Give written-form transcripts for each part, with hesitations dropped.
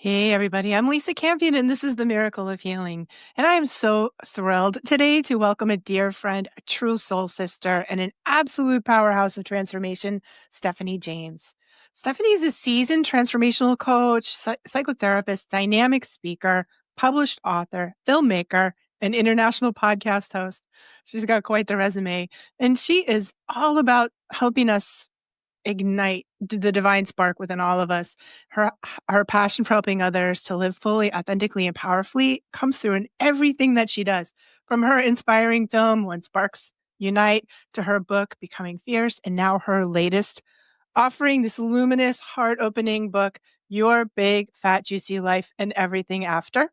Hey, everybody. I'm Lisa Campion, and this is The Miracle of Healing. And I am so thrilled today to welcome a dear friend, a true soul sister, and an absolute powerhouse of transformation, Stephanie James. Stephanie is a seasoned transformational coach, psychotherapist, dynamic speaker, published author, filmmaker, and international podcast host. She's got quite the resume, and she is all about helping us ignite the divine spark within all of us. Her passion for helping others to live fully, authentically, and powerfully comes through in everything that she does. From her inspiring film When Sparks Unite to her book Becoming Fierce, and now her latest offering, this luminous, heart-opening book, Your Big Fat Juicy Life and Everything After,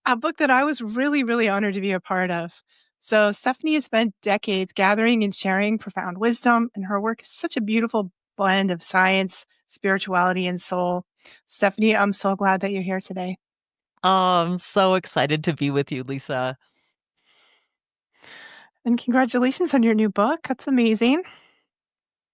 a book that I was really, really honored to be a part of. So Stephanie has spent decades gathering and sharing profound wisdom, and her work is such a beautiful blend of science, spirituality, and soul. Stephanie, I'm so glad that you're here today. Oh, I'm so excited to be with you, Lisa. And congratulations on your new book. That's amazing.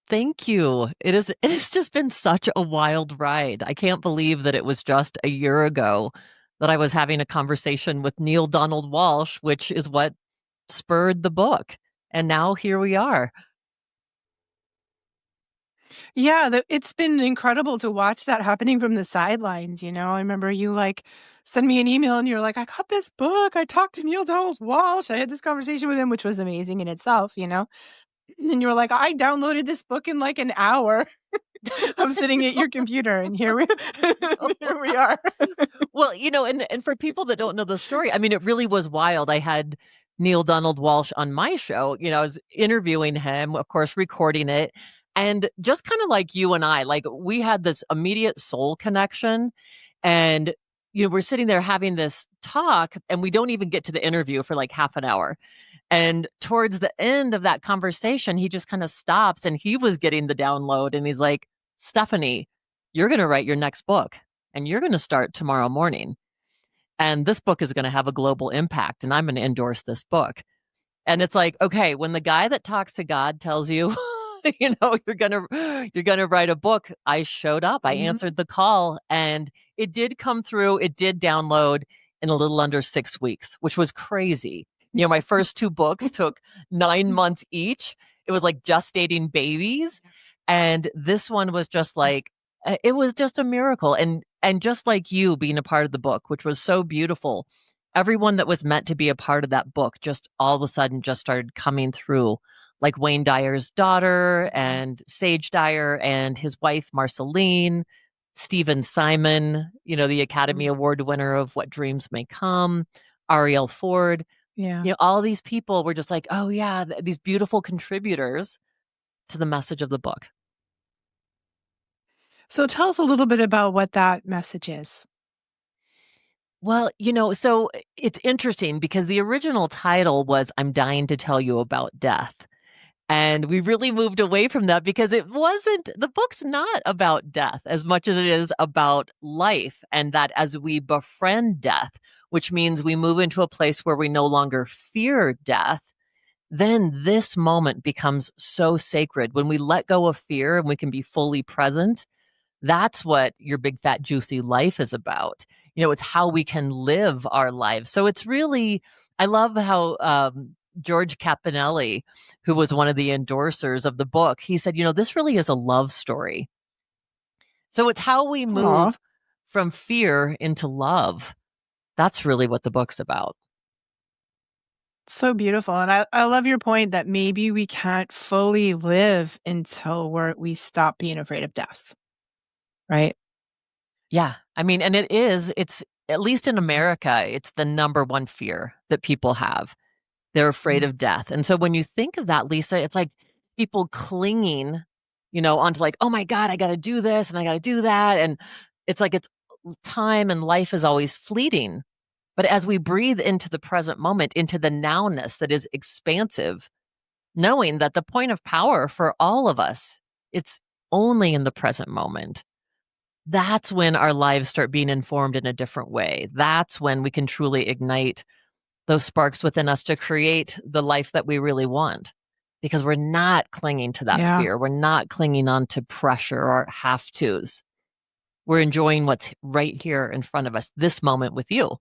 Thank you. It has just been such a wild ride. I can't believe that it was just a year ago that I was having a conversation with Neil Donald Walsh, which is what spurred the book. And now here we are. Yeah, it's been incredible to watch that happening from the sidelines. I remember you send me an email and you're like, I got this book. I talked to Neil Donald Walsh. I had this conversation with him, which was amazing in itself. And you were like, I downloaded this book in like an hour. I'm sitting at your computer, and here we here we are. Well, and for people that don't know the story, I mean, it really was wild. I had Neil Donald Walsh on my show. I was interviewing him, of course, recording it. And just kind of like you and I, like we had this immediate soul connection. And, we're sitting there having this talk, and we don't even get to the interview for like half an hour. And towards the end of that conversation, he just kind of stops and he was getting the download. And he's like, Stephanie, you're going to write your next book and you're going to start tomorrow morning. And this book is going to have a global impact. And I'm going to endorse this book. And it's like, okay, when the guy that talks to God tells you, you're gonna write a book, I showed up. I Mhm. answered the call, and it did come through. It did download in a little under 6 weeks, which was crazy. My first two books took 9 months each. It was like gestating babies, and this one was just like it was just a miracle. And just like you being a part of the book, which was so beautiful, everyone that was meant to be a part of that book just all of a sudden just started coming through, like Wayne Dyer's daughter and Sage Dyer and his wife, Marceline, Stephen Simon, the Academy Mhm. Award winner of What Dreams May Come, Ariel Ford. Yeah. All these people were just like, oh, yeah, these beautiful contributors to the message of the book. So tell us a little bit about what that message is. Well, so it's interesting because the original title was I'm Dying to Tell You About Death. And we really moved away from that because the book's not about death as much as it is about life. And that as we befriend death, which means we move into a place where we no longer fear death, then this moment becomes so sacred. When we let go of fear and we can be fully present, that's what your big fat juicy life is about. It's how we can live our lives. So it's really, I love how George Caponelli, who was one of the endorsers of the book, he said, this really is a love story. So it's how we Aw, move from fear into love. That's really what the book's about. so beautiful. And I love your point that maybe we can't fully live until we stop being afraid of death, right? Yeah. I mean, and it's at least in America, it's the number one fear that people have. They're afraid Mhm. of death. And so when you think of that, Lisa, it's like people clinging, onto like, oh my God, I got to do this and I got to do that. And it's like it's time and life is always fleeting. But as we breathe into the present moment, into the nowness that is expansive, knowing that the point of power for all of us, it's only in the present moment. That's when our lives start being informed in a different way. That's when we can truly ignite those sparks within us to create the life that we really want, because we're not clinging to that Yeah. fear. We're not clinging on to pressure or have tos. we're enjoying what's right here in front of us, this moment with you.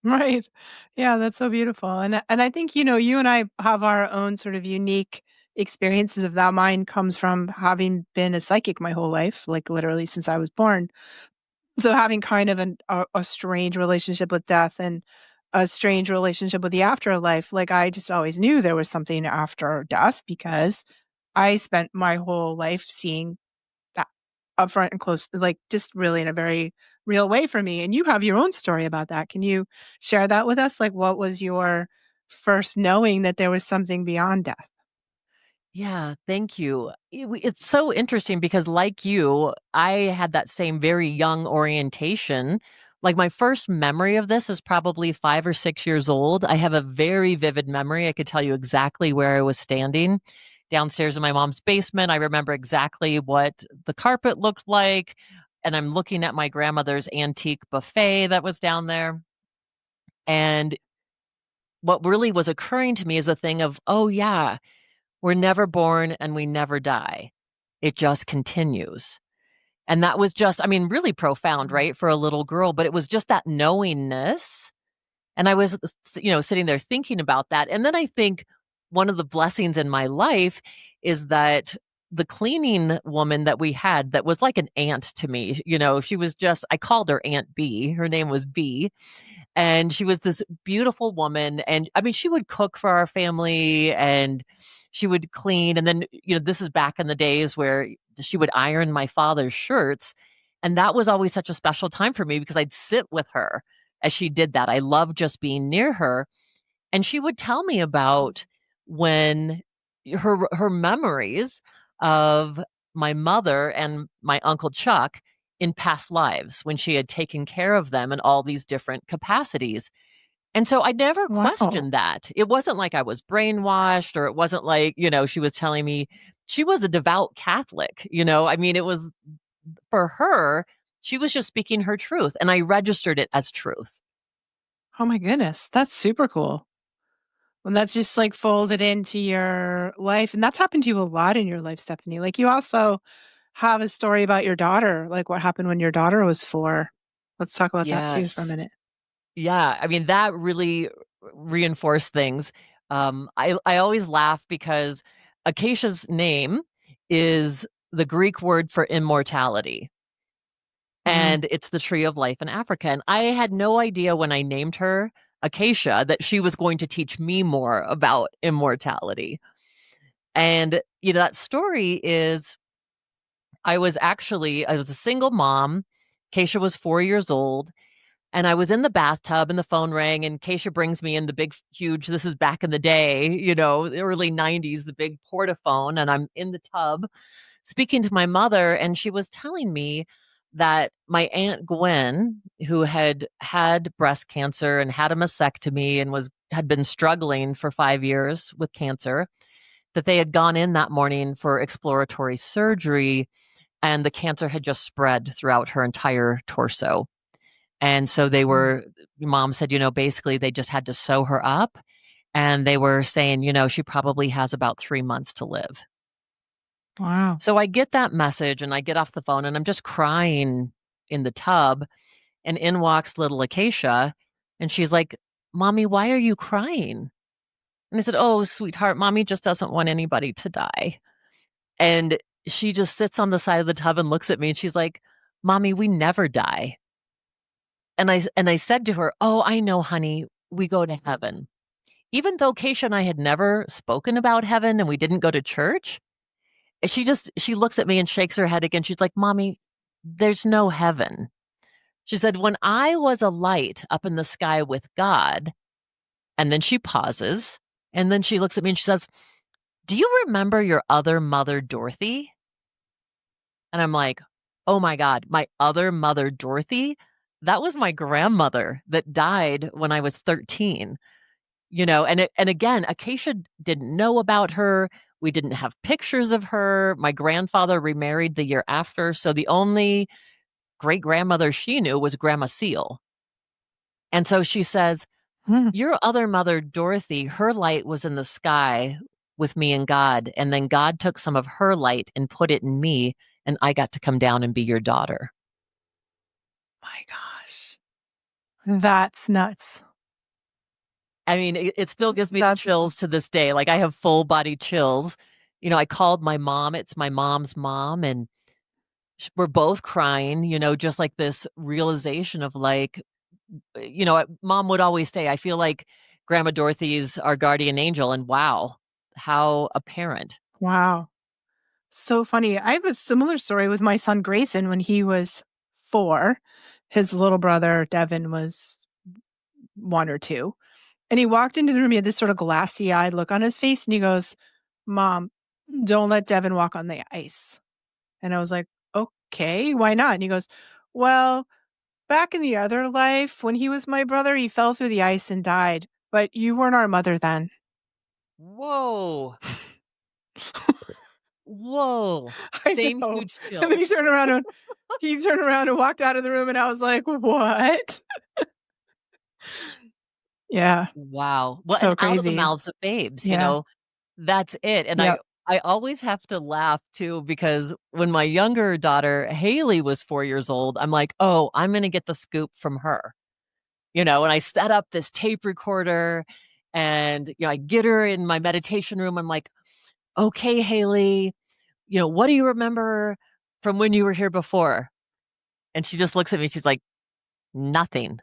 Right. Yeah, that's so beautiful. And I think, you and I have our own sort of unique experiences of that. Mine comes from having been a psychic my whole life, like literally since I was born. So having kind of a strange relationship with death and a strange relationship with the afterlife, like I just always knew there was something after death because I spent my whole life seeing that upfront and close, like just really in a very real way for me. And you have your own story about that. Can you share that with us? Like, what was your first knowing that there was something beyond death? Yeah, thank you. It's so interesting because, like you, I had that same very young orientation. Like, my first memory of this is probably 5 or 6 years old. I have a very vivid memory. I could tell you exactly where I was standing downstairs in my mom's basement. I remember exactly what the carpet looked like. And I'm looking at my grandmother's antique buffet that was down there. And what really was occurring to me is a thing of, oh, yeah, we're never born and we never die. It just continues. And that was just, I mean, really profound, Mm. right? For a little girl, but it was just that knowingness. And I was, sitting there thinking about that. And then I think one of the blessings in my life is that the cleaning woman that we had that was like an aunt to me, she was just, I called her Aunt B. Her name was B. And she was this beautiful woman, and I mean, she would cook for our family and she would clean, and then, this is back in the days where she would iron my father's shirts, and that was always such a special time for me because I'd sit with her as she did that. I loved just being near her, and she would tell me about when her memories of my mother and my uncle Chuck in past lives when she had taken care of them in all these different capacities. And so I never Wow. questioned that. It wasn't like I was brainwashed, or it wasn't like, she was telling me she was a devout Catholic. I mean, it was for her, she was just speaking her truth, and I registered it as truth. Oh my goodness. That's super cool. And that's just like folded into your life. And that's happened to you a lot in your life, Stephanie. Like you also have a story about your daughter, like what happened when your daughter was 4. Let's talk about that too for a Yes. minute. Yeah, I mean, that really reinforced things. I always laugh because Acacia's name is the Greek word for immortality, Mm. and it's the tree of life in Africa. And I had no idea when I named her Acacia that she was going to teach me more about immortality. And that story is I was a single mom. Acacia was 4 years old. And I was in the bathtub and the phone rang, and Keisha brings me in the big, huge, this is back in the day, the early 90s, the big portaphone. And I'm in the tub speaking to my mother. And she was telling me that my Aunt Gwen, who had had breast cancer and had a mastectomy and had been struggling for 5 years with cancer, that they had gone in that morning for exploratory surgery, and the cancer had just spread throughout her entire torso. And so Mm. mom said, basically they just had to sew her up, and they were saying, she probably has about 3 months to live. Wow. So I get that message and I get off the phone and I'm just crying in the tub. And in walks little Acacia. And she's like, Mommy, why are you crying? And I said, Oh, sweetheart, Mommy just doesn't want anybody to die. And she just sits on the side of the tub and looks at me and she's like, Mommy, we never die. And I said to her, "Oh, I know, honey. We go to heaven." Even though Keisha and I had never spoken about heaven and we didn't go to church, she looks at me and shakes her head again. She's like, "Mommy, there's no heaven." She said, "When I was a light up in the sky with God," and then she pauses, and then she looks at me and she says, "Do you remember your other mother, Dorothy?" And I'm like, "Oh my God, my other mother, Dorothy? That was my grandmother that died when I was 13." And again, Acacia didn't know about her. We didn't have pictures of her. My grandfather remarried the year after, so the only great grandmother she knew was Grandma Seal. And so she says, Mm. "Your other mother, Dorothy, her light was in the sky with me and God, and then God took some of her light and put it in me, and I got to come down and be your daughter. My gosh. That's nuts. I mean, it still gives me the That's chills nuts. to this day. Like, I have full body chills. I called my mom. It's my mom's mom, and we're both crying, just like this realization of like, mom would always say, I feel like Grandma Dorothy's our guardian angel. And wow, how apparent. Wow. So funny. I have a similar story with my son Grayson when he was 4. His little brother Devin was 1 or 2. And he walked into the room, he had this sort of glassy-eyed look on his face, and he goes, "Mom, don't let Devin walk on the ice." And I was like, "Okay, why not?" And he goes, "Well, back in the other life, when he was my brother, he fell through the ice and died, but you weren't our mother then." Whoa. Whoa. I Same know. huge And then chills. he turned around and walked out of the room, and I was like, "What?" Yeah, Wow. Well, and so out of the crazy. mouths of babes, Yeah. that's it. And I Yep. I always have to laugh too because when my younger daughter Haley was 4 years old, I'm like, "Oh, I'm gonna get the scoop from her." And I set up this tape recorder and I get her in my meditation room. I'm like, "Okay, Haley, what do you remember from when you were here before?" And she just looks at me, she's like, "Nothing."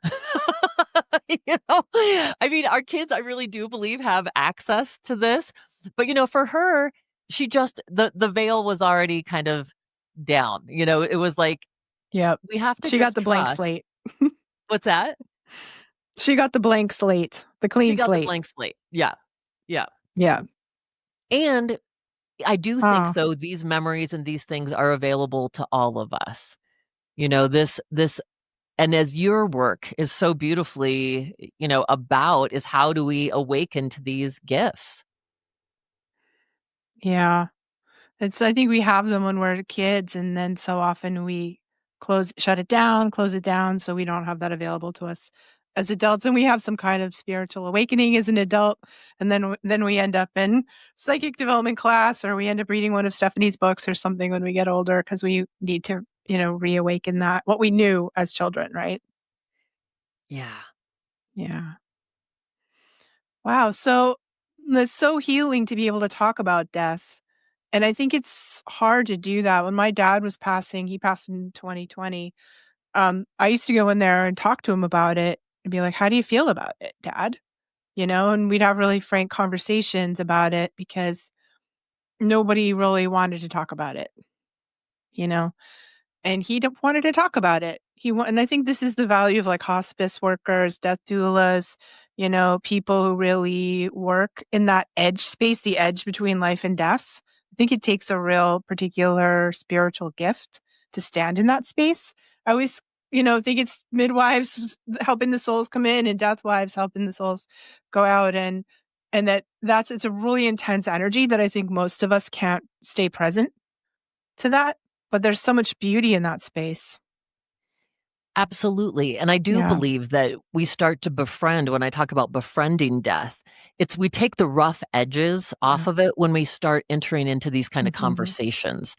I mean, our kids, I really do believe, have access to this. But for her, she just the veil was already kind of down. It was like, Yep. we have to She got just the blank trust. slate. What's that? She got the blank slate, the She clean got the slate. blank slate. Yeah. Yeah. Yeah. And I do think Oh, though these memories and these things are available to all of us. This and as your work is so beautifully, about is how do we awaken to these gifts? yeah. I think we have them when we're kids, and then so often we close it down so we don't have that available to us as adults, and we have some kind of spiritual awakening as an adult, and then we end up in psychic development class, or we end up reading one of Stephanie's books or something when we get older because we need to, reawaken that what we knew as children, right? Yeah. Yeah. Wow, so it's so healing to be able to talk about death, and I think it's hard to do that. When my dad was passing, he passed in 2020, I used to go in there and talk to him about it and be like, "How do you feel about it, dad?" And we'd have really frank conversations about it because nobody really wanted to talk about it, you know? And he wanted to talk about it. And I think this is the value of like hospice workers, death doulas, people who really work in that edge space, the edge between life and death. I think it takes a real particular spiritual gift to stand in that space. I always, think it's midwives helping the souls come in and death wives helping the souls go out, and it's a really intense energy that I think most of us can't stay present to that, but there's so much beauty in that space. Absolutely. And I do Yeah, believe that we start to befriend when I talk about befriending death. We take the rough edges yeah. off of it when we start entering into these kind of Mhm. conversations.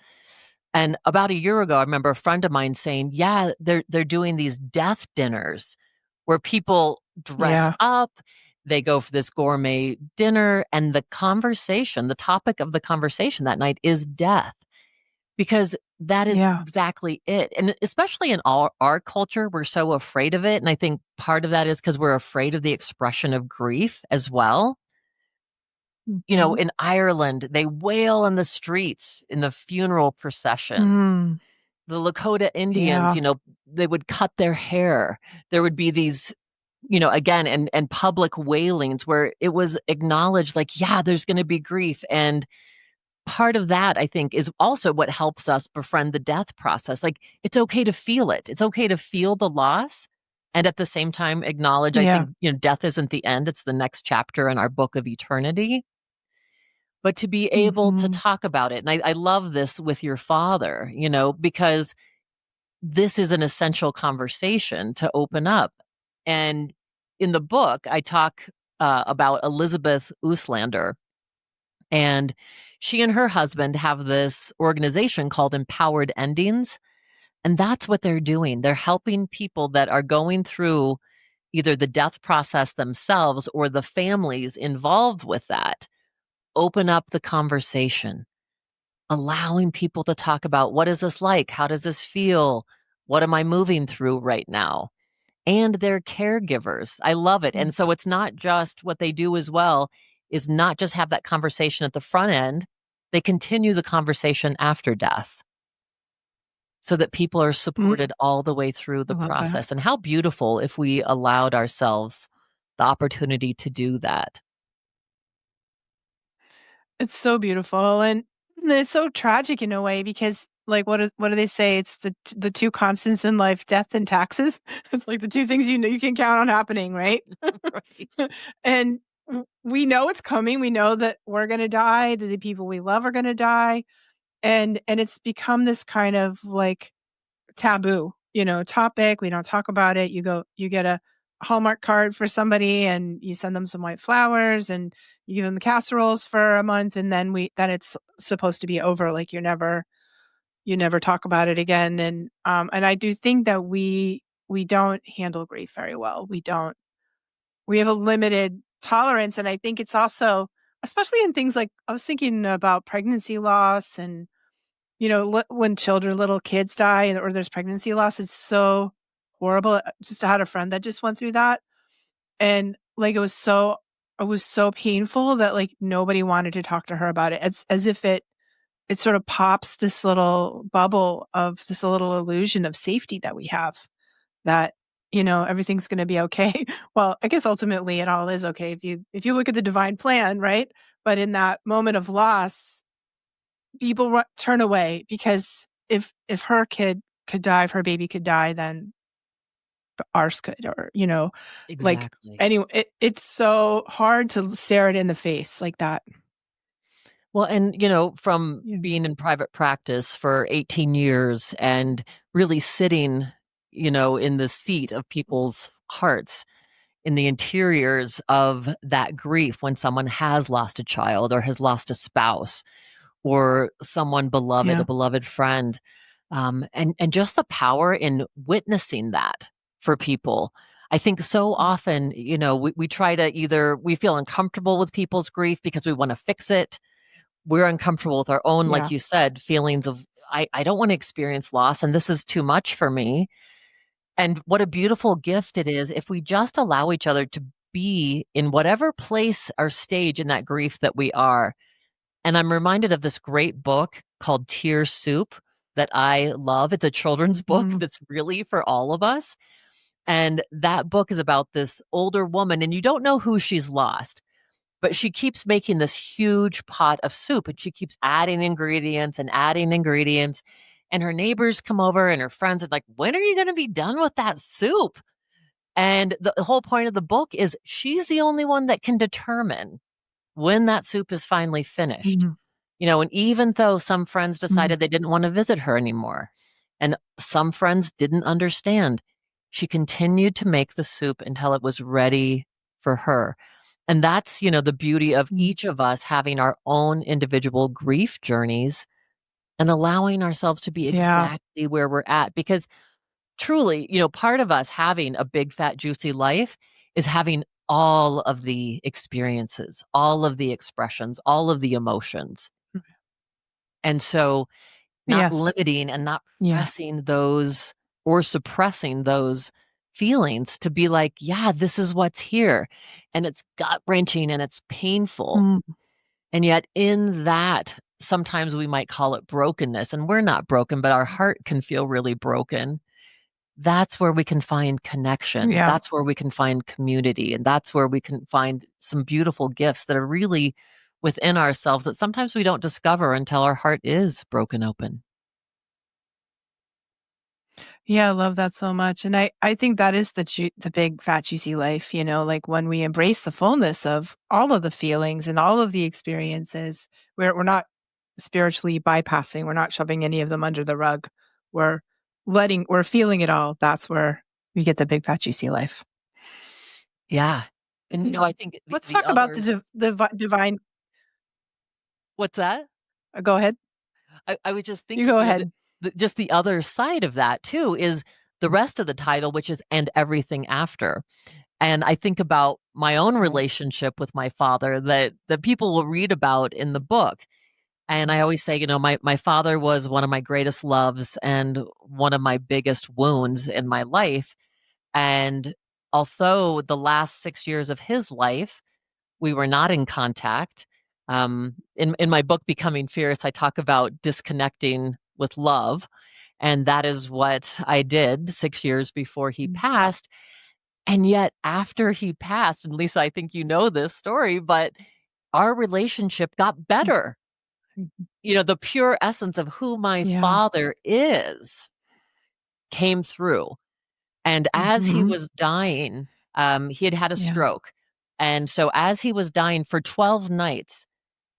And about a year ago, I remember a friend of mine saying, "Yeah, they're doing these death dinners where people dress Yeah, up, they go for this gourmet dinner, and the topic of the conversation that night is death." Because that is yeah, exactly it, and especially in our culture, we're so afraid of it, and I think part of that is because 'cause we're afraid of the expression of grief as well. mhm. In Ireland, they wail in the streets in the funeral procession. Mm, The Lakota Indians, yeah, they would cut their hair. There would be these, again, and public wailings where it was acknowledged like, yeah, there's gonna be grief, and part of that, I think, is also what helps us befriend the death process. Like, it's okay to feel it. It's okay to feel the loss and at the same time acknowledge, I yeah, think, death isn't the end, it's the next chapter in our book of eternity. But to be able to mhm. talk about it, and I love this with your father, because this is an essential conversation to open up. And in the book, I talk about Elizabeth Ooslander, And she and her husband have this organization called Empowered Endings. And that's what they're doing. They're helping people that are going through either the death process themselves or the families involved with that open up the conversation, allowing people to talk about what is this like? How does this feel? What am I moving through right now? And they're caregivers. I love it. Mm. And so it's not just what they do as well, is not just have that conversation at the front end, they continue the conversation after death so that people are Mm, supported all the way through I the love that. process. And how beautiful if we allowed ourselves the opportunity to do that. It's so beautiful, and it's so tragic in a way because, like, what do they say? It's the 2 constants in life, death and taxes. It's like the 2 things you know you can count on happening, right? Right. And we know it's coming. We know that we're gonna die, that the people we love are gonna die, and it's become this kind of, like, taboo, topic. We don't talk about it. You get a Hallmark card for somebody and you send them some white flowers and you give them casseroles for a month and then it's supposed to be over. Like you never talk about it again. And I do think that we don't handle grief very well. We have a limited tolerance. And I think it's also, especially in things like I was thinking about pregnancy loss and when little kids die or there's pregnancy loss, it's so horrible. Just I had a friend that just went through that, and, like, it was so painful that, like, nobody wanted to talk to her about it. It's as if it sort of pops this little bubble of this little illusion of safety that we have that, everything's gonna be okay. Well, I guess ultimately it all is okay if you look at the divine plan, right? But in that moment of loss people turn away because if her kid could die, if her baby could die, then ours could, or like Exactly. anyway, it's so hard to stare it in the face like that. Well, and, from Yeah, being in private practice for 18 years and really sitting, in the seat of people's hearts, in the interiors of that grief when someone has lost a child or has lost a spouse or someone beloved, a yeah, beloved friend, and just the power in witnessing that for people. I think so mm, often, we try to either we feel uncomfortable with people's grief because we want to fix it. We're uncomfortable with our own, like yeah, you said, feelings of I don't want to experience loss and this is too much for me. And what a beautiful gift it is if we just allow each other to be in whatever place or stage in that grief that we are. And I'm reminded of this great book called Tear Soup that I love. It's a children's book mm, that's really for all of us. And that book is about this older woman, and you don't know who she's lost, but she keeps making this huge pot of soup and she keeps adding ingredients and adding ingredients. And her neighbors come over and her friends are like, when are you going to be done with that soup? And the whole point of the book is she's the only one that can determine when that soup is finally finished. mhm, And even though some friends mm, decided they didn't want to visit her anymore, and some friends didn't understand, she continued to make the soup until it was ready for her. And that's, the beauty of mm. each of us having our own individual grief journeys and allowing ourselves to be Yeah, exactly where we're at. Because truly, part of us having a big, fat, juicy life is having all of the experiences, all of the expressions, all of the emotions. mm, And so not yes, limiting and not yeah, pressing those or suppressing those feelings to be like, yeah, this is what's here. And it's gut wrenching and it's painful. mm, And yet, in that, sometimes we might call it brokenness. And we're not broken, but our heart can feel really broken. That's where we can find connection. yeah. That's where we can find community. And that's where we can find some beautiful gifts that are really within ourselves that sometimes we don't discover until our heart is broken open. Yeah, I love that so much, and I think that is the big fat juicy life, like, when we embrace the fullness of all of the feelings and all of the experiences, we're not spiritually bypassing, we're not shoving any of them under the rug, we're we're feeling it all, that's where we get the big fat juicy life. Yeah. And, I think the Let's the talk about the other divine What's that? Go ahead. I was just You thinking, go ahead. just the other side of that too is the rest of the title, which is "And Everything After." And I think about my own Right. relationship with my father that people will read about in the book. And I always say, my father was one of my greatest loves and one of my biggest wounds in my life. And although the last 6 years of his life, we were not in contact. In my book, Becoming Fierce, I talk about disconnecting with love. And that is what I did 6 years before he passed. And yet, after he passed, and Lisa, I think you know this story, but our relationship got better. The pure essence of who my Yeah. father is came through. And as he Mhm. was dying, he had had a Yeah. stroke. And so, as he was dying for 12 nights,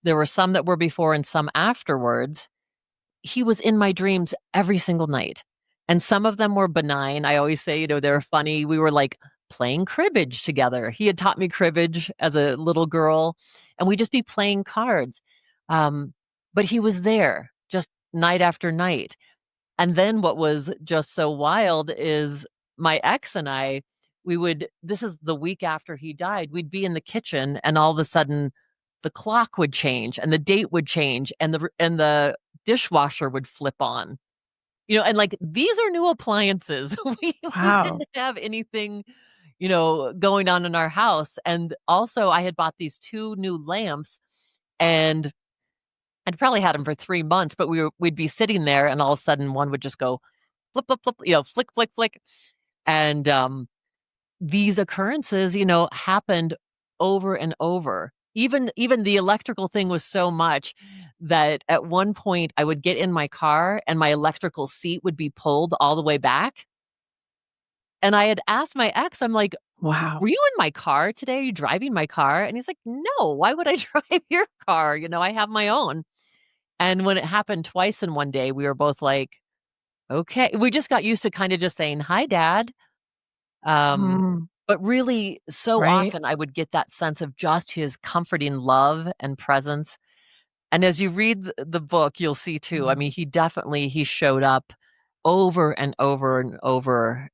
there were some that were before and some afterwards. He was in my dreams every single night. And some of them were benign. I always say, they were funny. We were like playing cribbage together. He had taught me cribbage as a little girl, and we'd just be playing cards. Um, but he was there just night after night. And then what was just so wild is my ex and I, this is the week after he died, we'd be in the kitchen and all of a sudden the clock would change and the date would change and the dishwasher would flip on. And like these are new appliances. We Wow. didn't have anything, going on in our house. And also I had bought these two new lamps and I'd probably had them for 3 months, but we'd be sitting there and all of a sudden one would just go flip, flip, flip, flick, flick, flick. And these occurrences, happened over and over. Even the electrical thing was so much that at one point I would get in my car and my electrical seat would be pulled all the way back. And I had asked my ex, I'm like, Wow. were you in my car today? Are you driving my car? And he's like, no, why would I drive your car? I have my own. And when it happened twice in one day, we were both like, okay. We just got used to kind of just saying, "Hi, dad." Um, Mm, but really, so right. often I would get that sense of just his comforting love and presence. And as you read the book, you'll see too. I Mm. mean, he showed up over and over and over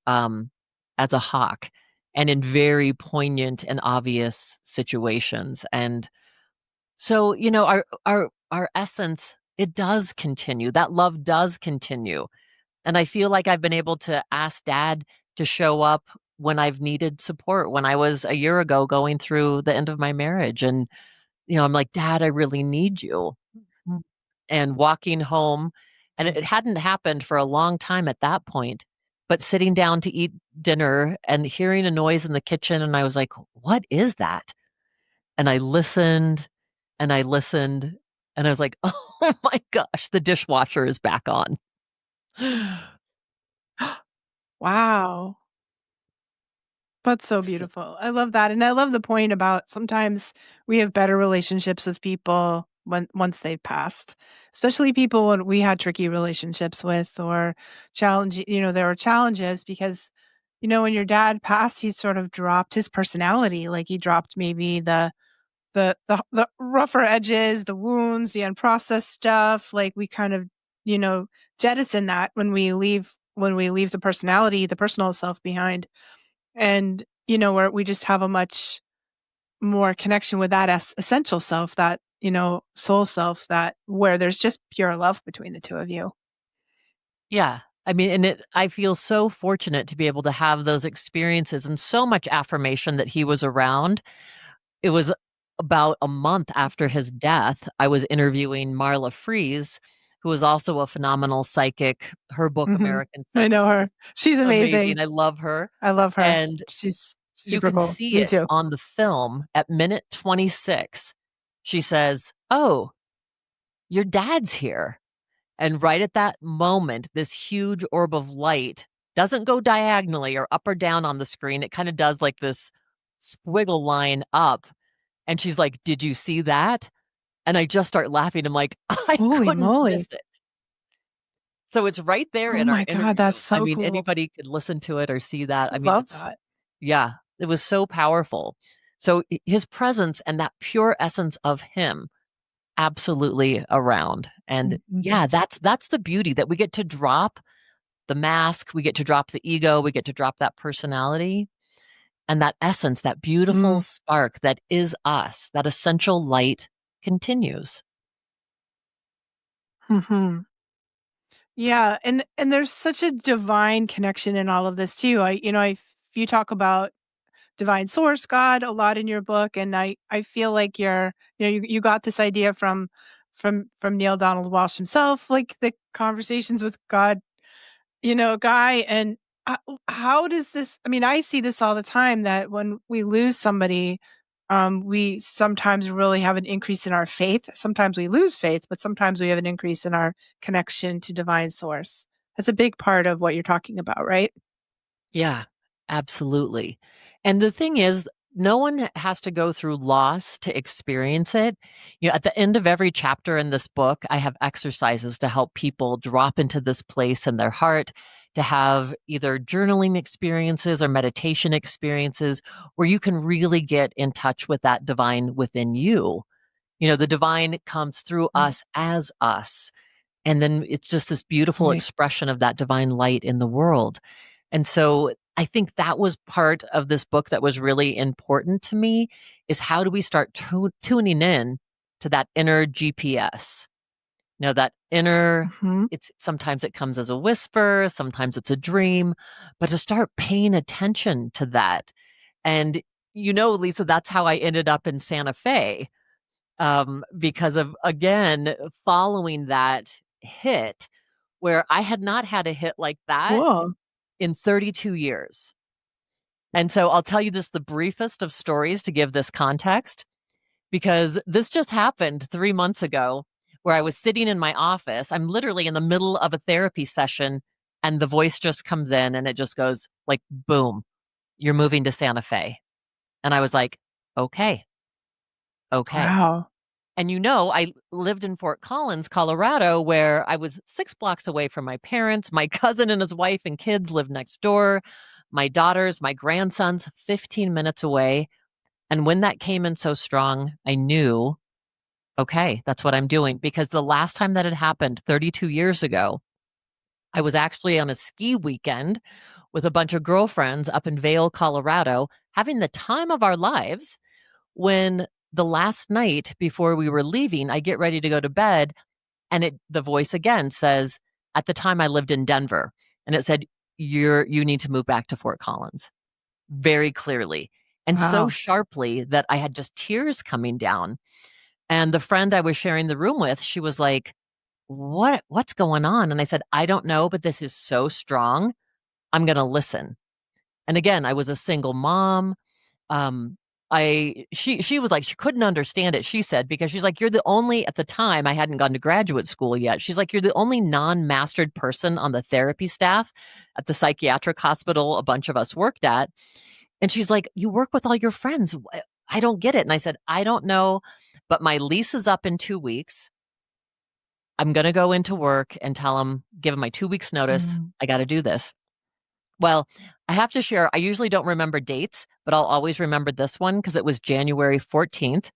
as a hawk, and in very poignant and obvious situations. And so, our essence, it does continue. That love does continue. And I feel like I've been able to ask dad to show up when I've needed support. When I was a year ago going through the end of my marriage, and, I'm like, "Dad, I really need you." Mm, And walking home, and it hadn't happened for a long time at that point, but sitting down to eat dinner and hearing a noise in the kitchen, and I was like, "What is that?" And I listened, and I listened, and I was like, "Oh my gosh, the dishwasher is back on." wow. That's so So beautiful. I love that, and I love the point about sometimes we have better relationships with people when once they've passed, especially people when we had tricky relationships with or there were challenges because, when your dad passed, he sort of dropped his personality, like, he dropped maybe the rougher edges, the wounds, the unprocessed stuff, like, we kind of, you know, jettison that when we leave the personality, the personal self behind. And, where we just have a much more connection with that essential self, that, soul self, that where there's just pure love between the two of you. yeah. I mean, I feel so fortunate to be able to have those experiences and so much affirmation that he was around. It was about a month after his death, I was interviewing Marla Fries, who is also a phenomenal psychic. Her book, Mhm. American I know Psychic, her. is She's amazing. amazing. I love her. I love her. And She's you super can cool. see Me it too. on the film at minute 26. She says, "Oh, your dad's here." And right at that moment, this huge orb of light doesn't go diagonally or up or down on the screen. It kind of does like this squiggle line up. And she's like, "Did you see that?" And I just start laughing. I'm like, I Holy couldn't miss moly. it. So it's right there Oh in our my god, that's interview. I so mean, cool. anybody could listen to it or see that. I I mean, love that. yeah, it was so powerful. So his presence and that pure essence of him absolutely around. And Mhm. yeah, that's the beauty that we get to drop the mask, we get to drop the ego, we get to drop that personality and that essence, that beautiful Mm. spark that is us, that essential light continues. Mhm. Yeah, and there's such a divine connection in all of this too. You talk about divine source, God, a lot in your book, and I feel like you got this idea from Neil Donald Walsh himself, like the conversations with God, guy. And how does this? I mean, I see this all the time that when we lose somebody, we sometimes really have an increase in our faith. Sometimes we lose faith, but sometimes we have an increase in our connection to divine source. That's a big part of what you're talking about, right? Yeah, absolutely. And the thing is, no one has to go through loss to experience it. At the end of every chapter in this book, I have exercises to help people drop into this place in their heart, to have either journaling experiences or meditation experiences where you can really get in touch with that divine within you. The divine comes through Mm. us as us. And then it's just this beautiful Right. expression of that divine light in the world. And so I think that was part of this book that was really important to me is how do we start tuning in to that inner GPS? That inner Hmm. it's sometimes it comes as a whisper, sometimes it's a dream, but to start paying attention to that. And Lisa, that's how I ended up in Santa Fe because of, again, following that hit where I had not had a hit like that Cool. in 32 years. And so I'll tell you this the briefest of stories to give this context, because this just happened 3 months ago where I was sitting in my office. I'm literally in the middle of a therapy session, and the voice just comes in and it just goes like, boom, you're moving to Santa Fe. And I was like, okay, okay. Wow. And I lived in Fort Collins, Colorado, where I was 6 blocks away from my parents. My cousin and his wife and kids lived next door. My daughters, my grandsons, 15 minutes away. And when that came in so strong, I knew, okay, that's what I'm doing. Because the last time that had happened 32 years ago, I was actually on a ski weekend with a bunch of girlfriends up in Vail, Colorado, having the time of our lives when the last night before we were leaving, I get ready to go to bed, and the voice again says, at the time I lived in Denver, and it said, you need to move back to Fort Collins, very clearly and so Wow. sharply that I had just tears coming down. And the friend I was sharing the room with, she was like, what's going on? And I said, I don't know, but this is so strong. I'm going to listen. And again, I was a single mom. Um, she was like, she couldn't understand it, she said, because she's like, you're the only, at the time, I hadn't gone to graduate school yet. She's like, you're the only non-mastered person on the therapy staff at the psychiatric hospital a bunch of us worked at. And she's like, you work with all your friends. I don't get it. And I said, I don't know, but my lease is up in 2 weeks. I'm going to go into work and tell them, give them my 2 weeks notice. Mm. I got to do this. Well, I have to share, I usually don't remember dates, but I'll always remember this one because it was January 14th,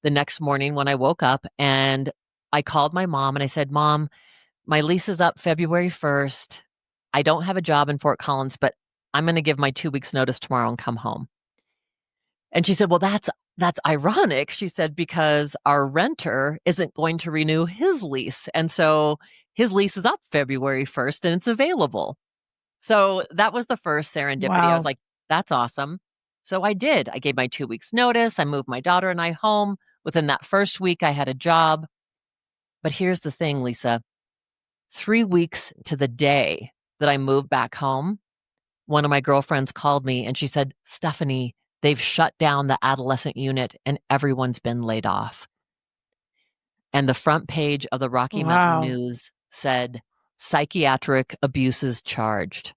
the next morning when I woke up, and I called my mom and I said, Mom, my lease is up February 1st. I don't have a job in Fort Collins, but I'm going to give my 2 weeks notice tomorrow and come home. And she said, well, that's ironic. She said, because our renter isn't going to renew his lease. And so his lease is up February 1st and it's available. So that was the first serendipity. I was Wow. like, that's awesome. So I did. I gave my 2 weeks notice. I moved my daughter and I home. Within that first week, I had a job. But here's the thing, Lisa, 3 weeks to the day that I moved back home, one of my girlfriends called me and she said, Stephanie, they've shut down the adolescent unit and everyone's been laid off. And the front page of the Rocky Mountain Wow. News said, psychiatric abuses charged.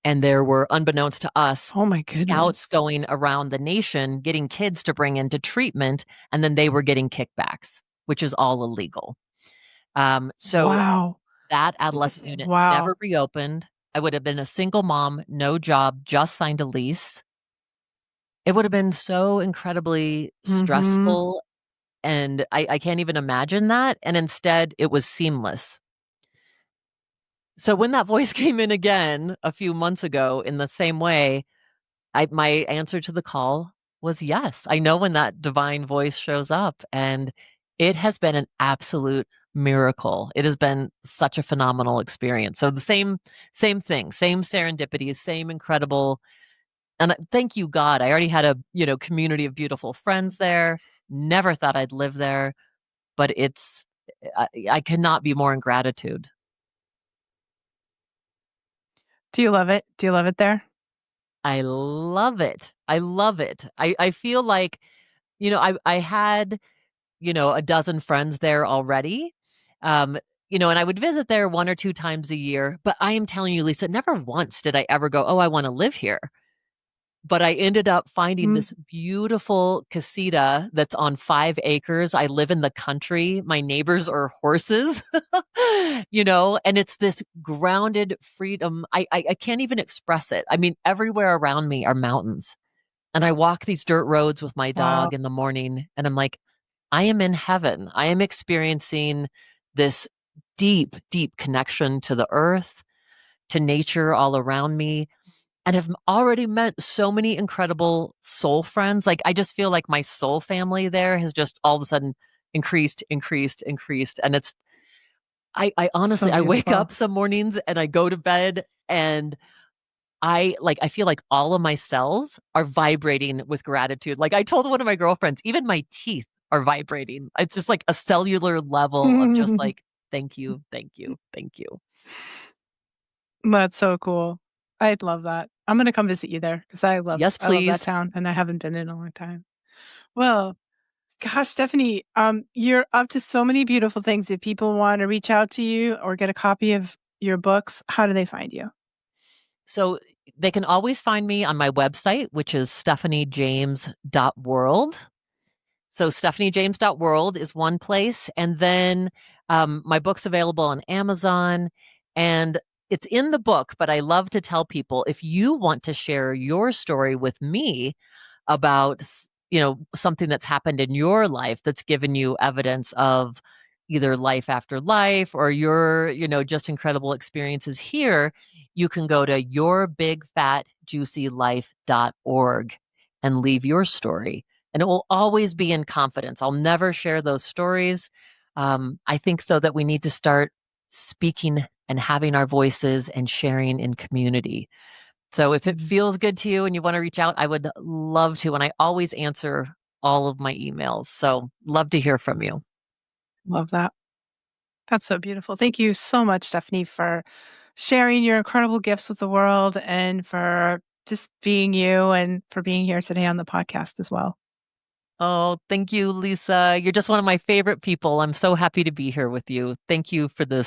And there were, unbeknownst to us, Oh my scouts goodness. going around the nation getting kids to bring into treatment, and then they were getting kickbacks, which is all illegal. So Wow. that adolescent unit Wow. never reopened. I would have been a single mom, no job, just signed a lease. It would have been so incredibly Mhm. stressful and I can't even imagine that, and instead, it was seamless. So when that voice came in again a few months ago in the same way, my answer to the call was yes. I know when that divine voice shows up, and it has been an absolute miracle. It has been such a phenomenal experience. So the same thing, same serendipities, same incredible. And thank you, God. I already had a community of beautiful friends there. Never thought I'd live there, but I cannot be more in gratitude. Do you love it? Do you love it there? I love it. I love it. I feel like, I had, a dozen friends there already. Um, and I would visit there 1 or 2 times a year, but I am telling you, Lisa, never once did I ever go, "Oh, I wanna live here." But I ended up finding Mm, this beautiful casita that's on 5 acres. I live in the country. My neighbors are horses, and it's this grounded freedom. I can't even express it. I mean, everywhere around me are mountains, and I walk these dirt roads with my wow. dog in the morning, and I'm like, I am in heaven. I am experiencing this deep, deep connection to the earth, to nature all around me, and have already met so many incredible soul friends. Like, I just feel like my soul family there has just all of a sudden increased, increased, increased. And I So honestly, I wake beautiful. up some mornings and I go to bed, and I feel like all of my cells are vibrating with gratitude. Like, I told one of my girlfriends, even my teeth are vibrating. It's just like a cellular level of just like, thank you, thank you, thank you. That's so cool. I'd love that. I'm gonna come visit you there because Yes, I love that please. town, and I haven't been in a long time. Well, gosh, Stephanie, you're up to so many beautiful things. If people wanna reach out to you or get a copy of your books, how do they find you? So they can always find me on my website, which is stephaniejames.world. So stephaniejames.world is one place. And then my book's available on Amazon, and it's in the book, but I love to tell people, if you want to share your story with me about, something that's happened in your life that's given you evidence of either life after life, or your, just incredible experiences here, you can go to yourbigfatjuicylife.org and leave your story. And it will always be in confidence. I'll never share those stories. I think, though, that we need to start speaking and having our voices and sharing in community. So if it Mhm. feels good to you and you want to reach out, I would love to. And I always answer all of my emails. So love to hear from you. Love that. That's so beautiful. Thank you so much, Stephanie, for sharing your incredible gifts with the world and for just being you and for being here today on the podcast as well. Oh, thank you, Lisa. You're just one of my favorite people. I'm so happy to be here with you. Thank you for this